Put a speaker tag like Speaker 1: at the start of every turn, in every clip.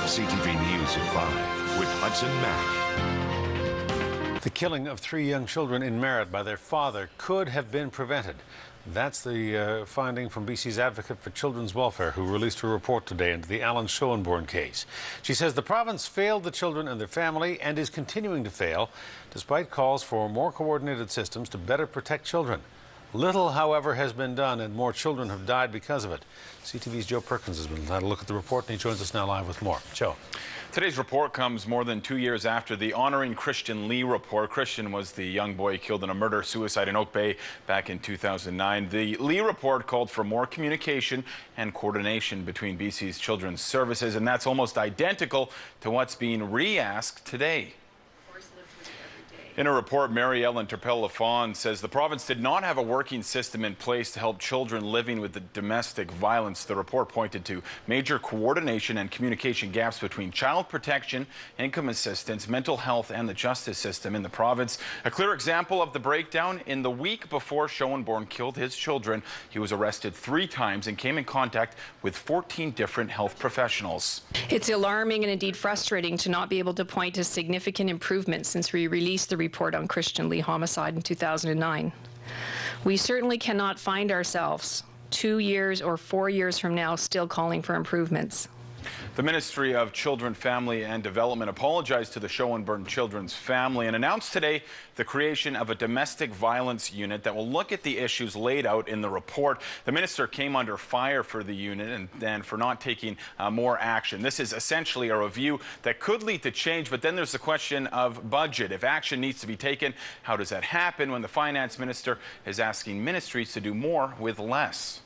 Speaker 1: CTV News at 5 with Hudson Mack.
Speaker 2: The killing of 3 young children in Merritt by their father could have been prevented. That's the finding from BC's Advocate for Children's Welfare, who released her report today into the Alan Schoenborn case. She says the province failed the children and their family and is continuing to fail, despite calls for more coordinated systems to better protect children. Little, however, has been done, and more children have died because of it. CTV's Joe Perkins has been had a look at the report, and he joins us now live with more. Joe.
Speaker 3: Today's report comes more than 2 years after the Honoring Christian Lee report. Christian was the young boy killed in a murder-suicide in Oak Bay back in 2009. The Lee report called for more communication and coordination between BC's children's services, and that's almost identical to what's being re-asked today. In a report, Mary Ellen Turpel-Lafond says the province did not have a working system in place to help children living with the domestic violence. The report pointed to major coordination and communication gaps between child protection, income assistance, mental health, and the justice system in the province. A clear example of the breakdown: in the week before Schoenborn killed his children, he was arrested 3 times and came in contact with 14 different health professionals.
Speaker 4: It's alarming and indeed frustrating to not be able to point to significant improvements since we released the report on Christian Lee homicide in 2009. We certainly cannot find ourselves 2 years or 4 years from now still calling for improvements.
Speaker 3: The Ministry of Children, Family and Development apologized to the Schoenborn children's family and announced today the creation of a domestic violence unit that will look at the issues laid out in the report. The minister came under fire for the unit and for not taking more action. This is essentially a review that could lead to change, but then there's the question of budget. If action needs to be taken, how does that happen when the finance minister is asking ministries to do more with less?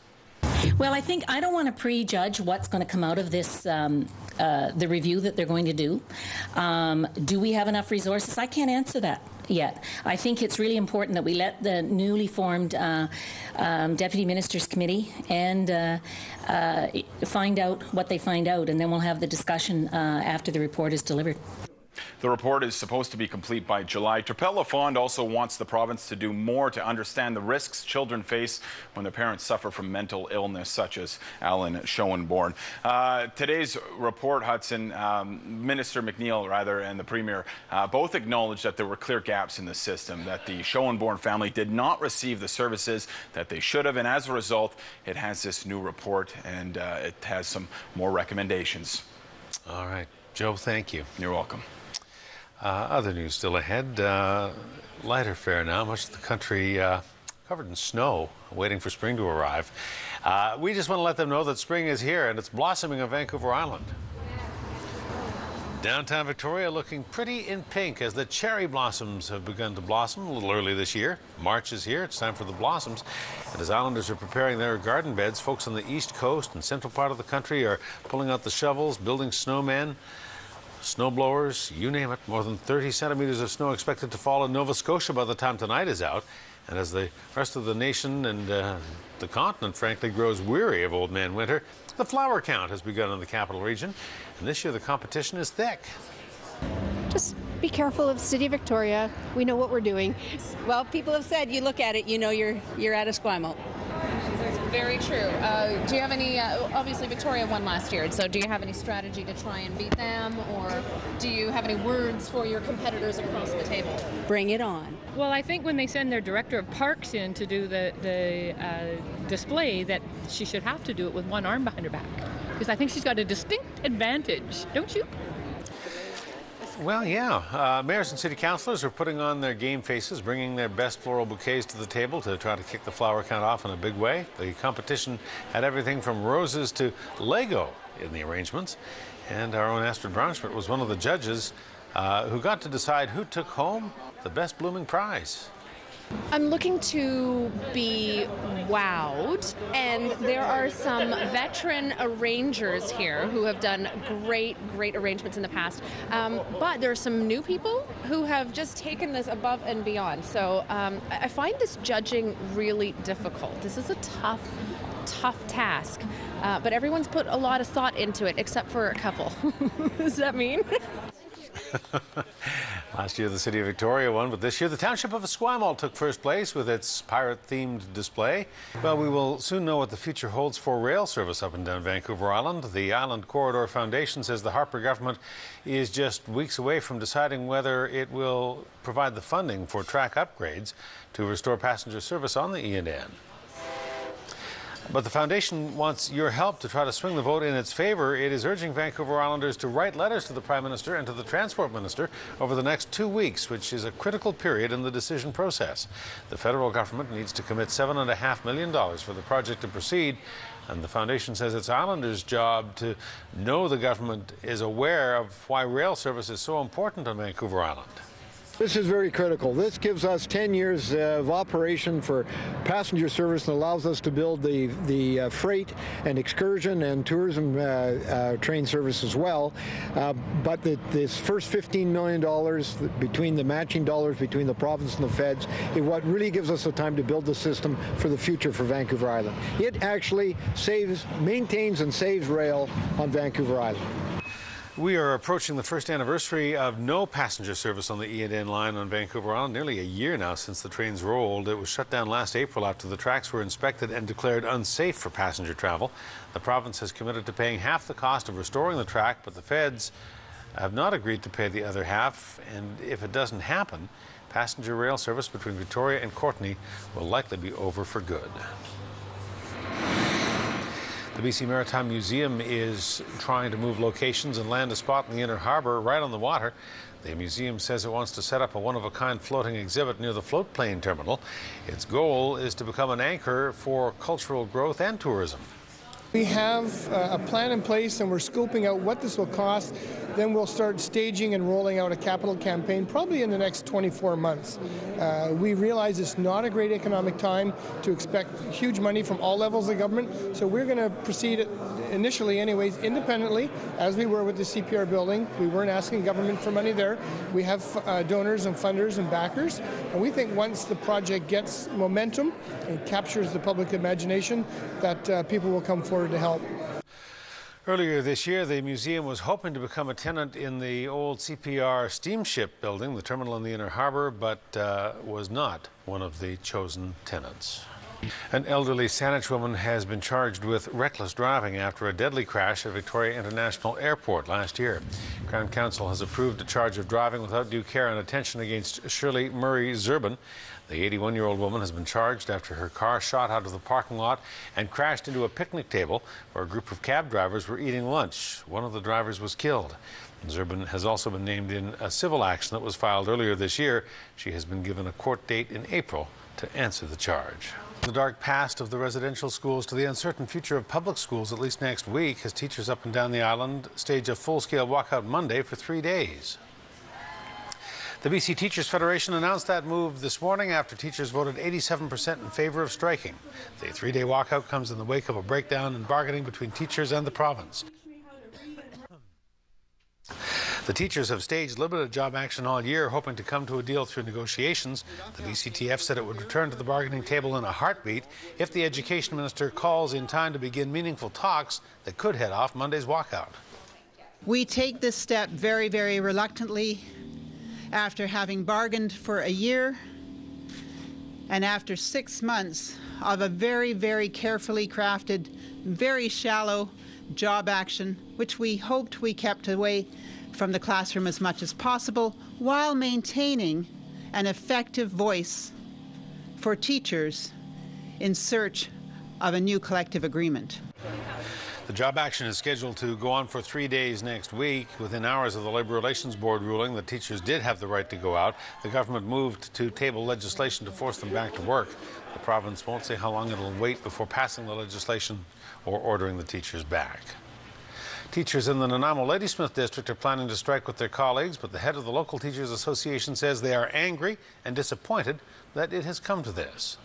Speaker 5: Well, I don't want to prejudge what's going to come out of this, the review that they're going to do. Do we have enough resources? I can't answer that yet. I think it's really important that we let the newly formed Deputy Ministers Committee and find out what they find out, and then we'll have the discussion after the report is delivered.
Speaker 3: The report is supposed to be complete by July. Turpel-Lafond also wants the province to do more to understand the risks children face when their parents suffer from mental illness, such as Alan Schoenborn. Today's report, Hudson, Minister McNeil, and the Premier both acknowledged that there were clear gaps in the system, that the Schoenborn family did not receive the services that they should have, and as a result, it has this new report, and it has some more recommendations.
Speaker 2: All right. Joe, thank you.
Speaker 3: You're welcome.
Speaker 2: Other news still ahead. Lighter fare now. Much of the country covered in snow, waiting for spring to arrive. We just want to let them know that spring is here and it's blossoming on Vancouver Island. Downtown Victoria looking pretty in pink as the cherry blossoms have begun to blossom a little early this year. March is here. It's time for the blossoms. And as islanders are preparing their garden beds, folks on the east coast and central part of the country are pulling out the shovels, building snowmen, snow blowers, you name it. More than 30 centimeters of snow expected to fall in Nova Scotia by the time tonight is out. And as the rest of the nation and the continent, frankly, grows weary of old man winter, the flower count has begun in the capital region. And this year the competition is thick.
Speaker 6: Just be careful of the City of Victoria. We know what we're doing. Well, people have said you look at it, you know you're at Esquimalt.
Speaker 7: Very true. Do you have any, obviously Victoria won last year, so do you have any strategy to try and beat them, or do you have any words for your competitors across the table?
Speaker 6: Bring it on.
Speaker 8: Well, I think when they send their director of parks in to do the display, that she should have to do it with one arm behind her back, because I think she's got a distinct advantage, don't you?
Speaker 2: Well, yeah. Mayors and city councillors are putting on their game faces, bringing their best floral bouquets to the table to try to kick the flower count off in a big way. The competition had everything from roses to Lego in the arrangements. And our own Astrid Braunschmidt was one of the judges who got to decide who took home the best blooming prize.
Speaker 7: I'm looking to be wowed, and there are some veteran arrangers here who have done great arrangements in the past, but there are some new people who have just taken this above and beyond. So I find this judging really difficult. This is a tough task, but everyone's put a lot of thought into it except for a couple. Does that mean?
Speaker 2: Last year the City of Victoria won, but this year the Township of Esquimalt took first place with its pirate-themed display. Well, we will soon know what the future holds for rail service up and down Vancouver Island. The Island Corridor Foundation says the Harper government is just weeks away from deciding whether it will provide the funding for track upgrades to restore passenger service on the E&N. But the foundation wants your help to try to swing the vote in its favor. It is urging Vancouver Islanders to write letters to the Prime Minister and to the Transport Minister over the next 2 weeks, which is a critical period in the decision process. The federal government needs to commit $7.5 million for the project to proceed, and the foundation says it's Islanders' job to know the government is aware of why rail service is so important on Vancouver Island.
Speaker 9: This is very critical. This gives us 10 years of operation for passenger service and allows us to build the freight and excursion and tourism train service as well. But this first $15 million between the matching dollars between the province and the feds is what really gives us the time to build the system for the future for Vancouver Island. It actually maintains and saves rail on Vancouver Island.
Speaker 2: We are approaching the first anniversary of no passenger service on the E&N line on Vancouver Island. Nearly a year now since the trains rolled. It was shut down last April after the tracks were inspected and declared unsafe for passenger travel. The province has committed to paying half the cost of restoring the track, but the feds have not agreed to pay the other half. And if it doesn't happen, passenger rail service between Victoria and Courtenay will likely be over for good. The BC Maritime Museum is trying to move locations and land a spot in the Inner Harbour right on the water. The museum says it wants to set up a one-of-a-kind floating exhibit near the floatplane terminal. Its goal is to become an anchor for cultural growth and tourism.
Speaker 10: We have a plan in place and we're scoping out what this will cost. Then we'll start staging and rolling out a capital campaign probably in the next 24 months. We realize it's not a great economic time to expect huge money from all levels of government, so we're going to proceed initially anyways independently as we were with the CPR building. We weren't asking government for money there. We have donors and funders and backers, and we think once the project gets momentum and captures the public imagination that people will come forward to help.
Speaker 2: Earlier this year, the museum was hoping to become a tenant in the old CPR steamship building, the terminal in the Inner Harbour, but was not one of the chosen tenants. An elderly Saanich woman has been charged with reckless driving after a deadly crash at Victoria International Airport last year. Crown Counsel has approved a charge of driving without due care and attention against Shirley Murray Zurban. The 81-year-old woman has been charged after her car shot out of the parking lot and crashed into a picnic table where a group of cab drivers were eating lunch. One of the drivers was killed. Zurban has also been named in a civil action that was filed earlier this year. She has been given a court date in April to answer the charge. The dark past of the residential schools to the uncertain future of public schools at least next week as teachers up and down the island stage a full-scale walkout Monday for 3 days. The BC Teachers Federation announced that move this morning after teachers voted 87% in favor of striking. The 3-day walkout comes in the wake of a breakdown in bargaining between teachers and the province. The teachers have staged limited job action all year, hoping to come to a deal through negotiations. The BCTF said it would return to the bargaining table in a heartbeat if the Education Minister calls in time to begin meaningful talks that could head off Monday's walkout.
Speaker 11: We take this step very, very reluctantly after having bargained for a year and after 6 months of a very, very carefully crafted, very shallow job action, which we hoped we kept away from the classroom as much as possible while maintaining an effective voice for teachers in search of a new collective agreement.
Speaker 2: The job action is scheduled to go on for 3 days next week. Within hours of the Labour Relations Board ruling that teachers did have the right to go out, the government moved to table legislation to force them back to work. The province won't say how long it'll wait before passing the legislation or ordering the teachers back. Teachers in the Nanaimo Ladysmith district are planning to strike with their colleagues, but the head of the local Teachers Association says they are angry and disappointed that it has come to this.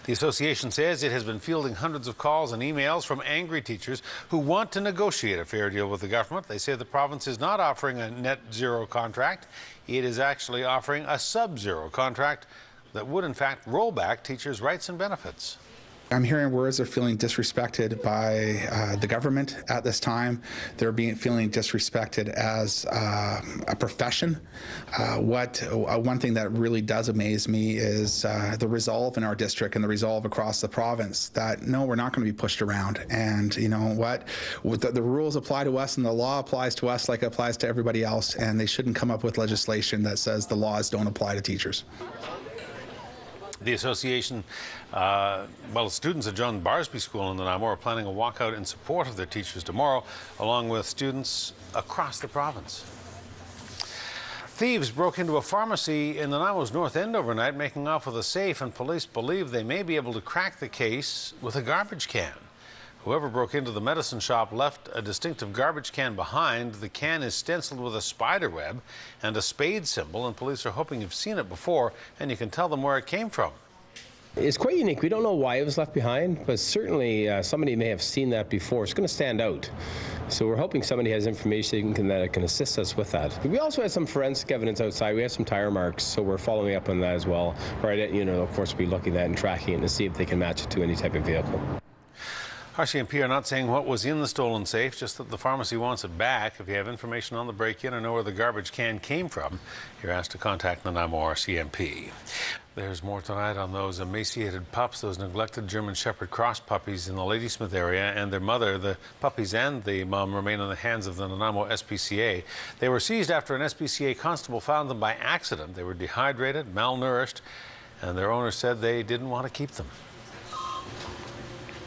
Speaker 2: The association says it has been fielding hundreds of calls and emails from angry teachers who want to negotiate a fair deal with the government. They say the province is not offering a net zero contract. It is actually offering a sub-zero contract that would in fact roll back teachers' rights and benefits.
Speaker 12: I'm hearing words they're feeling disrespected by the government at this time. They're feeling disrespected as a profession. One thing that really does amaze me is the resolve in our district and the resolve across the province that no, we're not going to be pushed around. And you know what? The rules apply to us and the law applies to us like it applies to everybody else, and they shouldn't come up with legislation that says the laws don't apply to teachers.
Speaker 2: The association, students at John Barsby School in Nanaimo are planning a walkout in support of their teachers tomorrow, along with students across the province. Thieves broke into a pharmacy in Nanaimo's North End overnight, making off with a safe, and police believe they may be able to crack the case with a garbage can. Whoever broke into the medicine shop left a distinctive garbage can behind. The can is stenciled with a spider web and a spade symbol, and police are hoping you've seen it before and you can tell them where it came from.
Speaker 13: It's quite unique. We don't know why it was left behind, but certainly somebody may have seen that before. It's going to stand out. So we're hoping somebody has information that can assist us with that. We also had some forensic evidence outside. We have some tire marks, so we're following up on that as well. Right, of course, we'll be looking at and tracking it to see if they can match it to any type of vehicle.
Speaker 2: RCMP are not saying what was in the stolen safe, just that the pharmacy wants it back. If you have information on the break-in or know where the garbage can came from, you're asked to contact Nanaimo RCMP. There's more tonight on those emaciated pups, those neglected German Shepherd cross puppies in the Ladysmith area, and their mother. The puppies and the mom remain in the hands of the Nanaimo SPCA. They were seized after an SPCA constable found them by accident. They were dehydrated, malnourished, and their owner said they didn't want to keep them.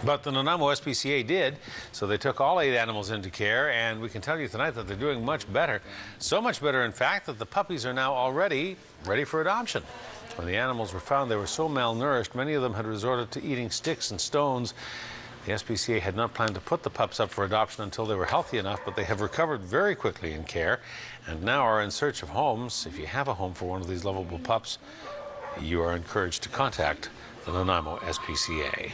Speaker 2: But the Nanaimo SPCA did, so they took all 8 animals into care, and we can tell you tonight that they're doing much better. So much better, in fact, that the puppies are now already ready for adoption. When the animals were found, they were so malnourished, many of them had resorted to eating sticks and stones. The SPCA had not planned to put the pups up for adoption until they were healthy enough, but they have recovered very quickly in care and now are in search of homes. If you have a home for one of these lovable pups, you are encouraged to contact the Nanaimo SPCA.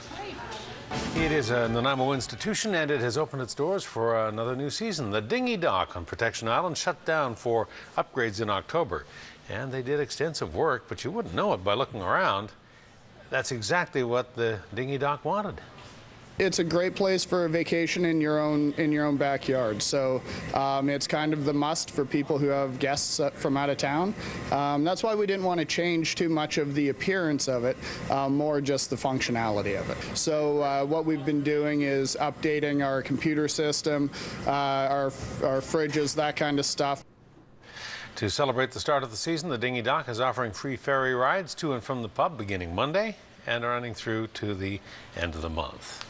Speaker 2: It is a Nanaimo institution, and it has opened its doors for another new season. The Dinghy Dock on Protection Island shut down for upgrades in October, and they did extensive work, but you wouldn't know it by looking around. That's exactly what the Dinghy Dock wanted.
Speaker 14: It's a great place for a vacation in your own backyard. So it's kind of the must for people who have guests from out of town. That's why we didn't want to change too much of the appearance of it, more just the functionality of it. So what we've been doing is updating our computer system, our fridges, that kind of stuff.
Speaker 2: To celebrate the start of the season, the Dinghy Dock is offering free ferry rides to and from the pub beginning Monday and running through to the end of the month.